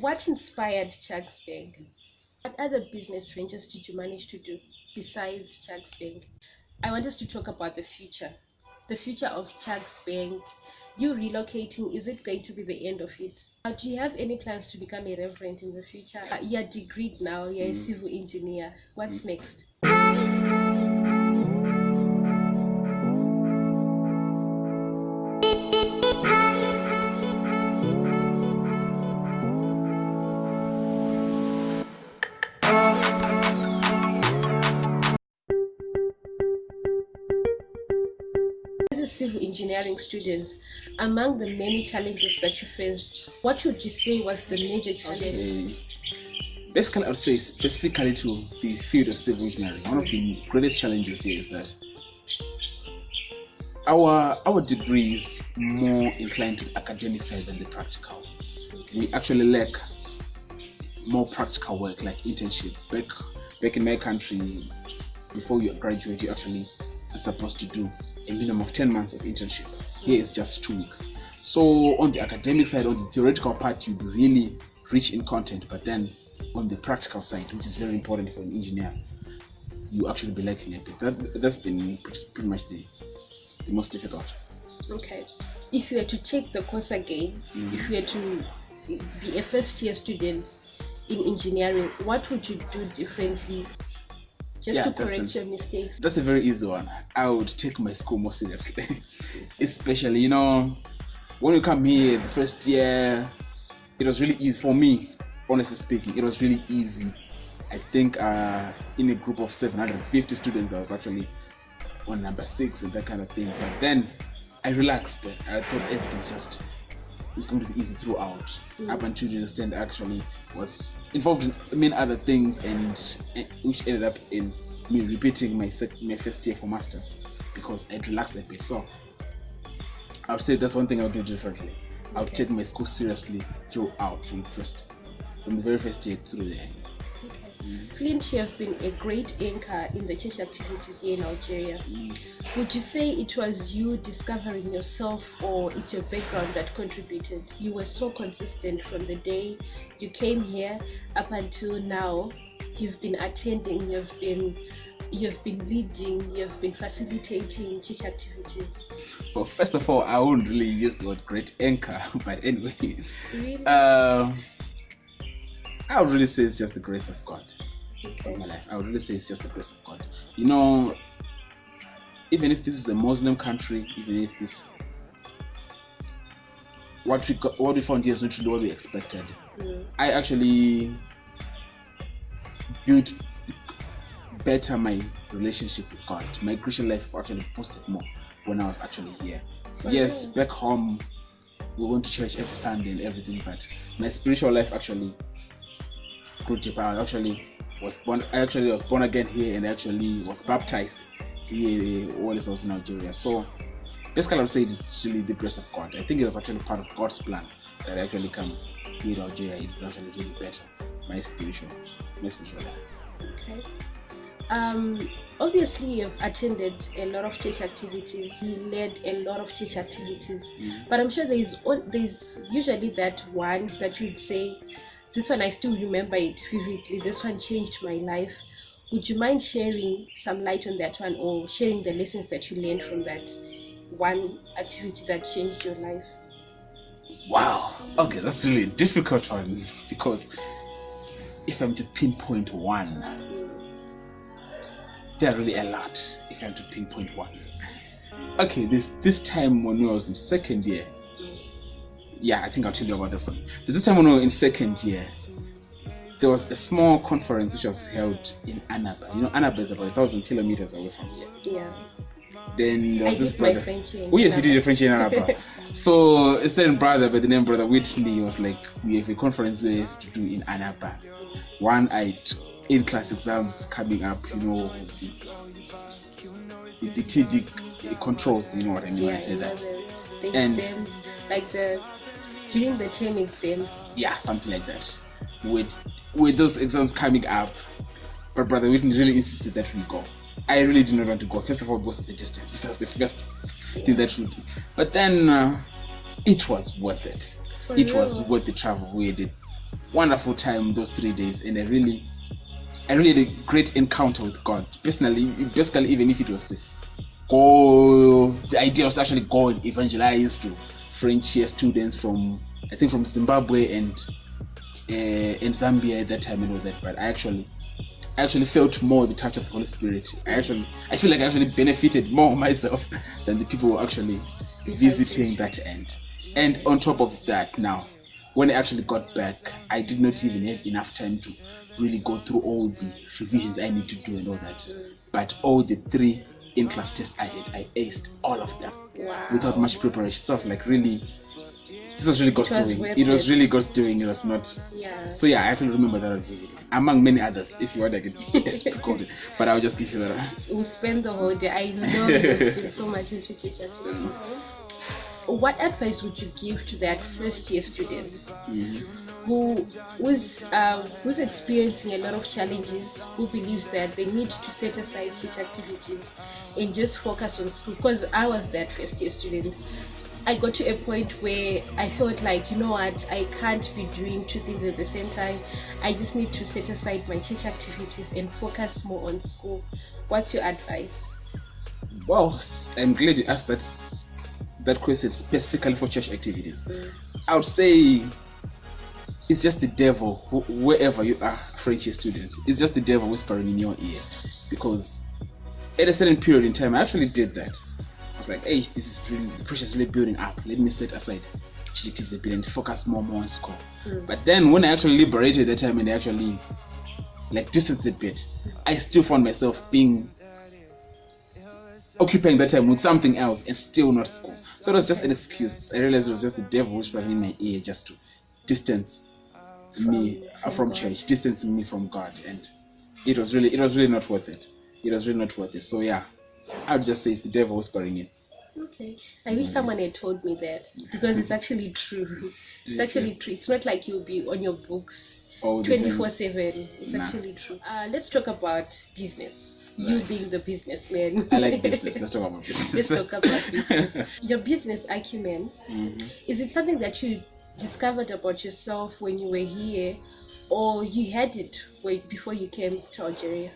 What inspired Chagsbank? What other business ventures did you manage to do besides Chagsbank? I want us to talk about the future of Chagsbank. You relocating, is it going to be the end of it? Do you have any plans to become a reverend in the future? You're degreed now, you're a civil engineer. What's next? As a civil engineering student, among the many challenges that you faced, what would you say was the major challenge? Basically, I would say specifically to the field of civil engineering, one of the greatest challenges here is that our degree is more inclined to the academic side than the practical. We actually lack more practical work like internship. Back in my country, before you graduate, you actually are supposed to do a minimum of 10 months of internship. Here it's just 2 weeks. So on the academic side, on the theoretical part, you'd be really rich in content, but then on the practical side, which is very important for an engineer, you actually be lacking a bit. That's been pretty much the most difficult. Okay. If you were to take the course again, if you were to be a first year student in engineering, what would you do differently just to correct your mistakes? That's a very easy one. I would take my school more seriously. Especially, when you come here the first year, it was really easy for me, honestly speaking. It was really easy. I think in a group of 750 students, I was actually on number 6 and that kind of thing. But then I relaxed. I thought it's going to be easy throughout, up until the extent actually was involved in many other things, and which ended up in me repeating my first year for masters because I relaxed a bit. So I would say that's one thing I would do differently. I would take my school seriously throughout, from the very first year through the end. Flint, you have been a great anchor in the church activities here in Algeria. Would you say it was you discovering yourself, or it's your background that contributed? You were so consistent from the day you came here up until now. You've been attending, you've been leading, you've been facilitating church activities. Well, first of all, I wouldn't really use the word great anchor, but anyway, Really? I would really say it's just the grace of God in my life. I would really say it's just the grace of God. Even if this is a Muslim country, even if this what we found here is not really what we expected. I actually built better my relationship with God. My Christian life actually boosted more when I was actually here. Yes, back home we went to church every Sunday and everything, but my spiritual life actually grew deeper. I was born again here, and I actually was baptized here while I was in Algeria. So basically I would say it's really the grace of God. I think it was actually part of God's plan that I actually come here in Algeria. It was actually really better my spiritual life. Okay. Obviously you've attended a lot of church activities, you led a lot of church activities, but I'm sure there's usually that one that you'd say, this one I still remember it vividly, this one changed my life. Would you mind sharing some light on that one, or sharing the lessons that you learned from that one activity that changed your life? Wow, okay, that's really a difficult one, because if I'm to pinpoint one, there are really a lot. If I'm to pinpoint one, okay, this time when I was in second year, I think I'll tell you about this one. This time when we were in second year, there was a small conference which was held in Annaba. Annaba is about 1,000 kilometers away from here. Yeah. Then there was this brother. Oh yes, he did a French in Annaba. So a certain brother by the name Brother Whitney was like, we have a conference we have to do in Annaba. One night, in-class exams coming up, the TD controls, you know what I mean when I say that. And exams, like during the term exams. Yeah, something like that. With those exams coming up, but Brother Whitney really insisted that we go. I really did not want to go. First of all, because of the distance. That was the first thing that we did. But then it was worth it. It was worth the travel. We did wonderful time those 3 days, and I really had a great encounter with God. Basically, even if it was the idea was to actually go and evangelize to French students from Zimbabwe and Zambia at that time and all that. But I actually felt more the touch of the Holy Spirit. I feel like I actually benefited more myself than the people who were actually visiting that end. And on top of that, now when I actually got back, I did not even have enough time to really go through all the revisions I need to do and all that. But all the 3 in-class tests I aced all of them without much preparation. So I was like, really, this was really God's doing. It was really God's doing. It was not. Yeah. So yeah, I actually remember that vividly, among many others. If you want, I can speak on it, but I'll just give you that. We'll spend the whole day. I know you've been so much into church activity. What advice would you give to that first-year student who's experiencing a lot of challenges, who believes that they need to set aside church activities and just focus on school? Because I was that first-year student. I got to a point where I felt like, you know what, I can't be doing 2 things at the same time. I just need to set aside my church activities and focus more on school. What's your advice? Well, I'm glad you asked that question specifically for church activities. I would say it's just the devil, wherever you are, French students. It's just the devil whispering in your ear. Because at a certain period in time, I actually did that. I was like, hey, this is really, the pressure is really building up. Let me set aside church activities a bit and focus more on school. But then when I actually liberated that time and I actually distanced a bit, I still found myself occupying that time with something else and still not school. So it was just an excuse. I realized it was just the devil whispering in my ear just to distance me from church, distance me from God, and it was really not worth it. It was really not worth it. So yeah, I would just say it's the devil whispering in. Okay. I wish someone had told me that, because it's actually true. It's actually true. It's not like you'll be on your books 24/7. It's actually true. Let's talk about business. You being the businessman. I like business. Let's talk about business. Let's talk about business. Your business acumen, is it something that you discovered about yourself when you were here, or you had it before you came to Algeria?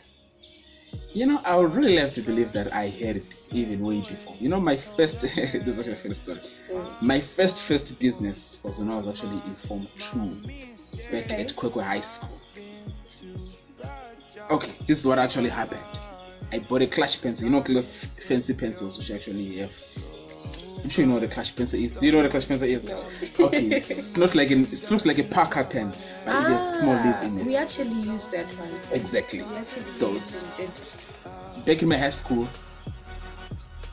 I would really love to believe that I had it even way before. My first, this is actually a funny story. My first business was when I was actually in Form 2 back at Kwekwe High School. Okay, this is what actually happened. I bought a clutch pencil, those fancy pencils which actually have. I'm sure you know what a clutch pencil is. Do you know what a clutch pencil is? No. Okay, it looks like a Parker pen, but it has small leaves in it. We actually use that one. Exactly. We actually those. Back in my high school,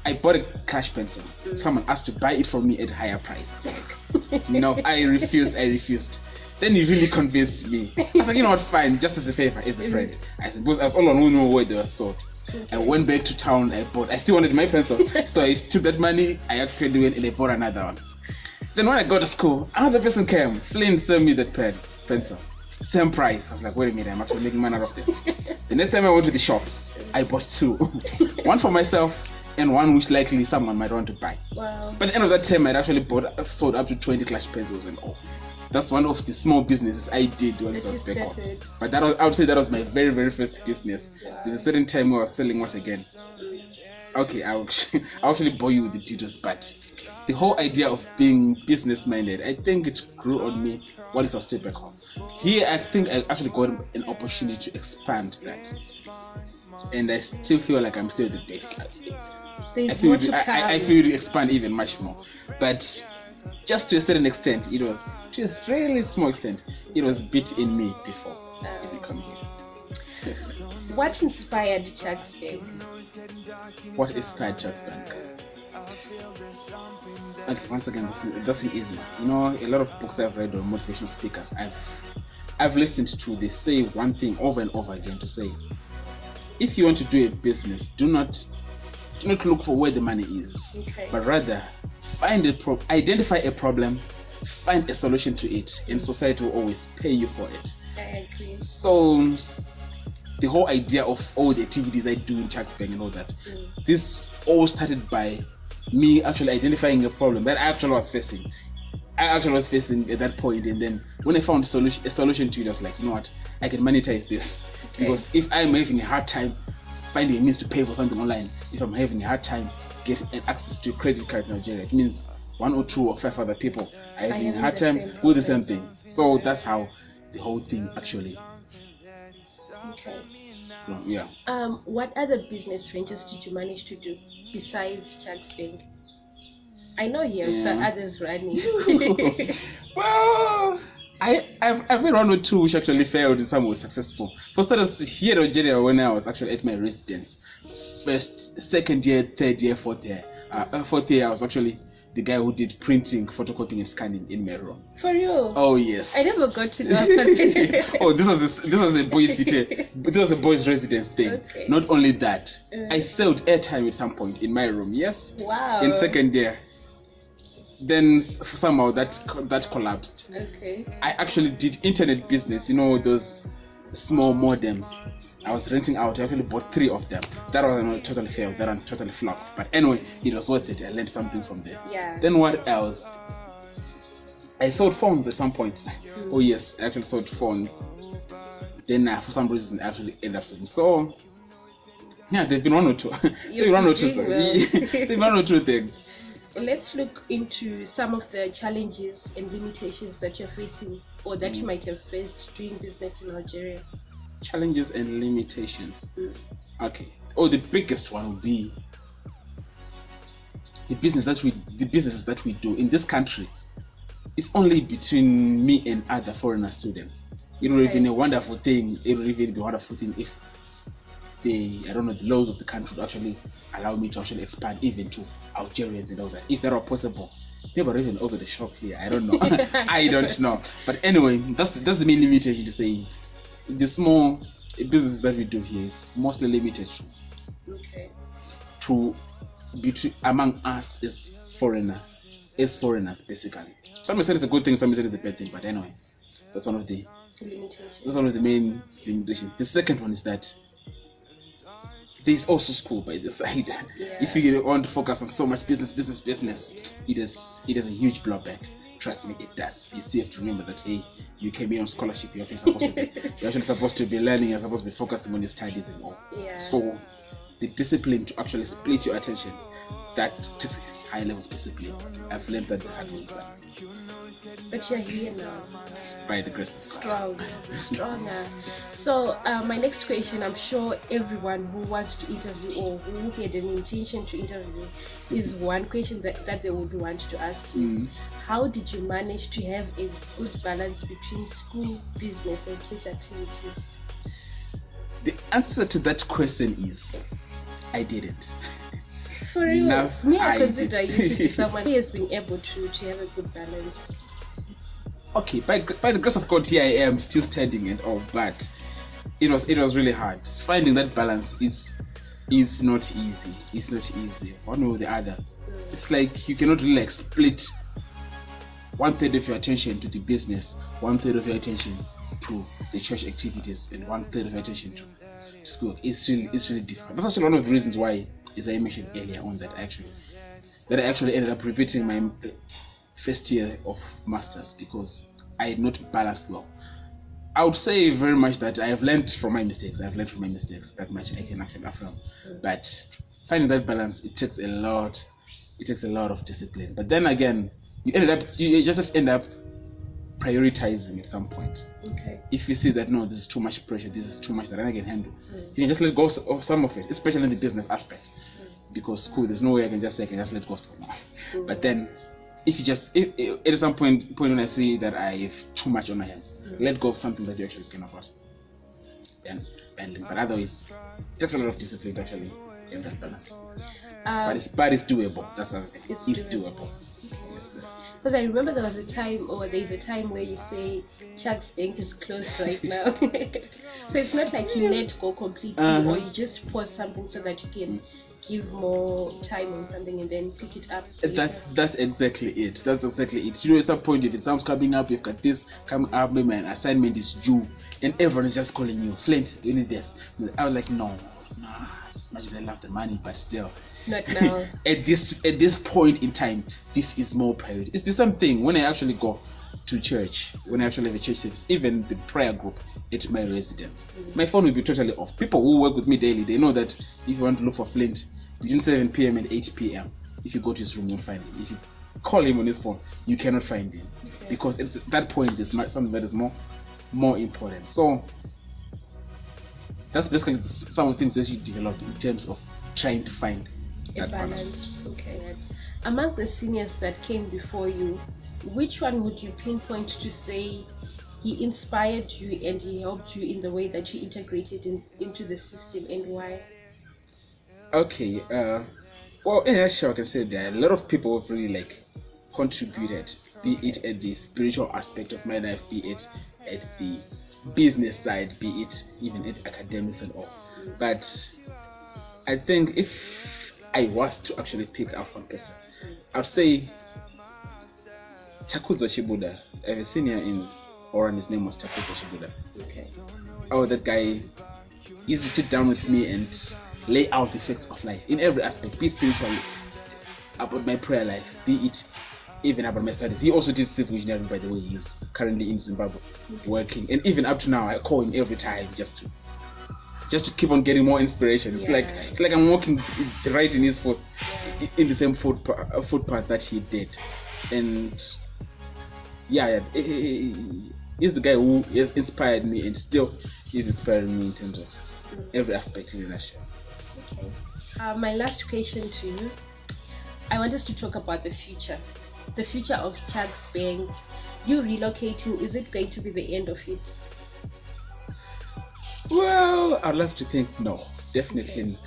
I bought a clutch pencil. Someone asked to buy it for me at a higher price. I was like, no, I refused. Then he really convinced me. I was like, you know what, fine, just as a favor, as a friend. I suppose I was all on who knew where they were sold. I went back to town, I still wanted my pencil. So I took that money, I actually went and I bought another one. Then when I got to school, another person came. Flynn sent me that pencil. Same price. I was like, wait a minute, I'm actually making money out of this. The next time I went to the shops, I bought 2. One for myself and one which likely someone might want to buy. Wow. But at the end of that time, I'd actually sold up to 20 clutch pencils and all. That's one of the small businesses I did when I was back home. But I would say that was my very, very first business. Wow. There's a certain time where I was selling what again? Okay, I'll actually bore you with the details, but the whole idea of being business-minded, I think it grew on me while I was still back home. Here, I think I actually got an opportunity to expand that. And I still feel like I'm still the best. I feel to expand even much more. But just to a certain extent, it was just really small extent. It was bit in me before even coming here. What inspired Chucksburg? What inspired Chucksburg? Okay, once again, it doesn't easy. A lot of books I've read on motivational speakers, I've listened to. They say one thing over and over again to say, if you want to do a business, do not look for where the money is, but rather identify a problem, find a solution to it, and society will always pay you for it. I agree. So the whole idea of all the activities I do in Chucksburg and all that, this all started by me actually identifying a problem that I actually was facing. I actually was facing at that point, and then when I found a solution to it, I was like, you know what, I can monetize this. Because if I'm having a hard time finding a means to pay for something online, if I'm having a hard time getting access to a credit card in Algeria, it means 1 or 2 or 5 other people are having a hard time with the same thing. So that's how the whole thing actually. Okay. Yeah. What other business ventures did you manage to do besides Chag's Bank? I know you have some others running. Well, I've had 1 or 2 which actually failed and some were successful. For starters, here in Algeria, when I was actually at my residence, first, second year, third year, fourth year, I was actually the guy who did printing, photocopying, and scanning in my room. For real? Oh yes. I never got to know about it. Oh, this was a boys' city. This was a boys' residence thing. Okay. Not only that, I sold airtime at some point in my room. Yes. Wow. In second year. Then somehow that collapsed. Okay. I actually did internet business. You know those small modems. I was renting out. I actually bought 3 of them. That one totally failed. That one totally flopped. But anyway, it was worth it. I learned something from there. Yeah. Then what else? I sold phones at some point. Oh yes, I actually sold phones. Then for some reason, I actually ended up selling. So yeah, there've been 1 or 2. There've 1 or 2. There've 1 or 2 things. Let's look into some of the challenges and limitations that you're facing, or that you might have faced doing business in Algeria. Challenges and limitations. Okay. Oh, the biggest one would be the businesses that we do in this country. It's only between me and other foreigner students. It would have been a wonderful thing. It would even be a wonderful thing if the laws of the country would actually allow me to actually expand even to Algerians and all that. If that were possible. Maybe even over the shop here. I don't know. I don't know. But anyway, that's the main limitation to say. The small business that we do here is mostly limited to between among us as foreigners basically. Some may say it's a good thing, some may say it's a bad thing, but anyway, that's one of the main limitations. The second one is that there's also school by the side. If you want to focus on so much business, it is a huge blowback. Trust me, it does. You still have to remember that, hey, you came here on scholarship, you're actually supposed to be learning, you're supposed to be focusing on your studies and all. So the discipline to actually split your attention, that takes a high level of discipline. I've learned that the hard way. But you're here now. By the grace of God. Stronger. So my next question, I'm sure everyone who wants to interview or who had an intention to interview, is one question that they would want to ask you. How did you manage to have a good balance between school, business, and church activities? The answer to that question is, I didn't. For real? I consider you to be someone who has been able to have a good balance. Okay, by the grace of God, here I am still standing and all, but it was really hard. Finding that balance is not easy. It's not easy. One or the other. It's like you cannot really split 1/3 of your attention to the business, 1/3 of your attention to the church activities, and 1/3 of your attention to school. It's really different. That's actually one of the reasons why, as I mentioned earlier on, that I actually ended up repeating my first year of masters because I had not balanced well. I would say very much that I have learned from my mistakes. That much I can actually affirm. But finding that balance, it takes a lot of discipline. But then again, you just have to end up prioritizing at some point. Okay. If you see that no, this is too much pressure, this is too much that I can handle, you can just let go of some of it, especially in the business aspect. Because school, there's no way I can just let go of school. But then if you just at some point when I see that I have too much on my hands, let go of something that you actually can afford. Then handling. But otherwise, it takes a lot of discipline to actually have that balance. But it's doable. That's the thing. It's doable. Yes, please. Because I remember there's a time where you say Chag's Bank is closed right now. So it's not like you let go completely, or you just pause something so that you can give more time on something and then pick it up later. That's exactly it. You know, at some point, if exams coming up, you've got this coming up, maybe an assignment is due, and everyone is just calling you, Flint, you need this. I was like, no, nah, as much as I love the money, but still. Not now. At this point in time, this is more priority. It's the same thing when I actually go to church, when I actually have a church service, even the prayer group at my residence. My phone will be totally off. People who work with me daily, they know that if you want to look for Flint, between 7 p.m. and 8 p.m., if you go to his room, you'll find him. If you call him on his phone, you cannot find him. Okay. Because at that point, there's something that is more important. So that's basically some of the things that you develop in terms of trying to find that balance. Okay. Among the seniors that came before you, which one would you pinpoint to say he inspired you and he helped you in the way that you integrated into the system, and why? Okay, well, in a nutshell, I can say there are a lot of people who really contributed, be it at the spiritual aspect of my life, be it at the business side, be it even at academics and all. But I think if I was to actually pick out one person, I'd say Chagweda. I have a senior in Oran, his name was Chagweda. Okay. Oh, that guy used to sit down with me and lay out the facts of life in every aspect, be spiritually, about my prayer life, be it even about my studies. He also did civil engineering, by the way. He's currently in Zimbabwe working, and even up to now I call him every time just to keep on getting more inspiration. It's like I'm walking right in his in the same footpath that he did. And he's the guy who has inspired me and still is inspiring me in terms of every aspect in the nation. Okay. My last question to you, I want us to talk about the future of Chag's Bank. You relocating, is it going to be the end of it? Well, I'd love to think no, definitely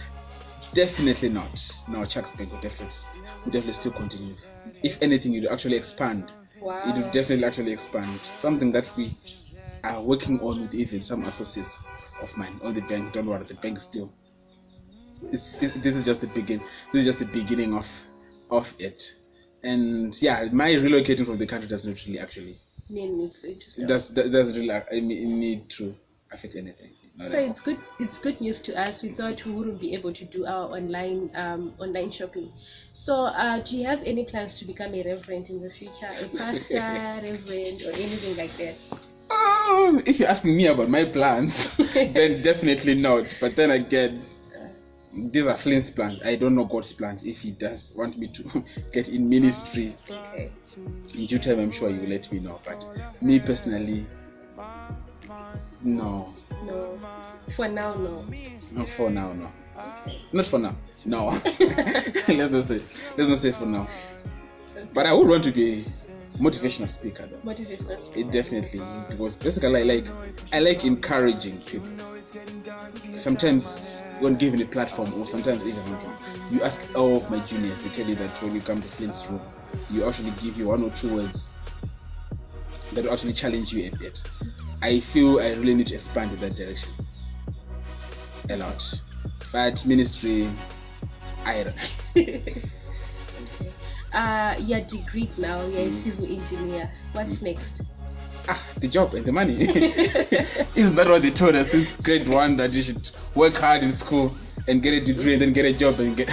not. No, Chag's Bank will definitely still continue. If anything, it will actually expand. Wow. It will definitely actually expand. Something that we are working on with even some associates of mine on the bank. Don't worry, the bank still. This is just the beginning. This is just the beginning of it. And my relocating from the country does not really actually doesn't really need to affect anything. So it's good news to us. We thought we wouldn't be able to do our online shopping. So do you have any plans to become a reverend in the future, a pastor, reverend, or anything like that? If you're asking me about my plans, then definitely not. But then again, these are Flint's plans. I don't know God's plans. If He does want me to get in ministry, okay, in due time, I'm sure He will let me know. But me personally, no. No. For now, no. Not for now, no. Okay. Not for now. No. Let's not say for now. Okay. But I would want to be a motivational speaker though. Motivational speaker. It definitely, because basically I like encouraging people. Sometimes when given a platform, or sometimes even you ask all of my juniors, they tell you that when you come to Flint's room, you actually give you 1 or 2 words that will actually challenge you a bit. I feel I really need to expand in that direction a lot. But ministry, I don't know. Okay. You're degreed now, you're a civil engineer. What's next? The job and the money. Isn't that what they told us since grade 1, that you should work hard in school and get a degree and then get a job and get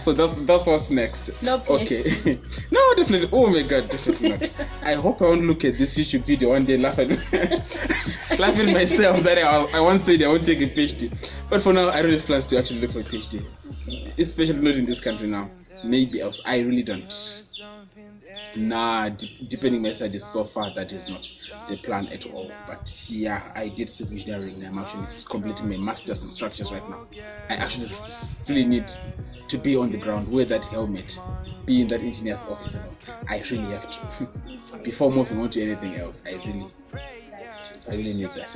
so that's what's next. No PhD. Okay. No, definitely. Oh my God, definitely not. I hope I won't look at this YouTube video one day laugh at myself that I once said I won't take a PhD. But for now, I really have plans to actually look for a PhD, especially not in this country now. Maybe else. I really don't. Depending my studies so far, that is not the plan at all. But I did civil engineering. I'm actually completing my master's in structures right now. I actually really need to be on the ground, wear that helmet, be in that engineer's office. I really have to. Before moving on to anything else, I really need that.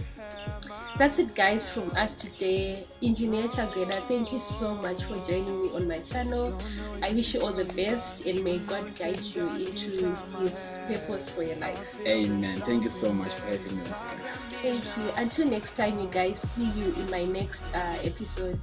That's it, guys, from us today. Engineer Chagweda, thank you so much for joining me on my channel. I wish you all the best and may God guide you into His purpose for your life. Amen. Thank you so much for having me. Thank you. Until next time, you guys. See you in my next episode.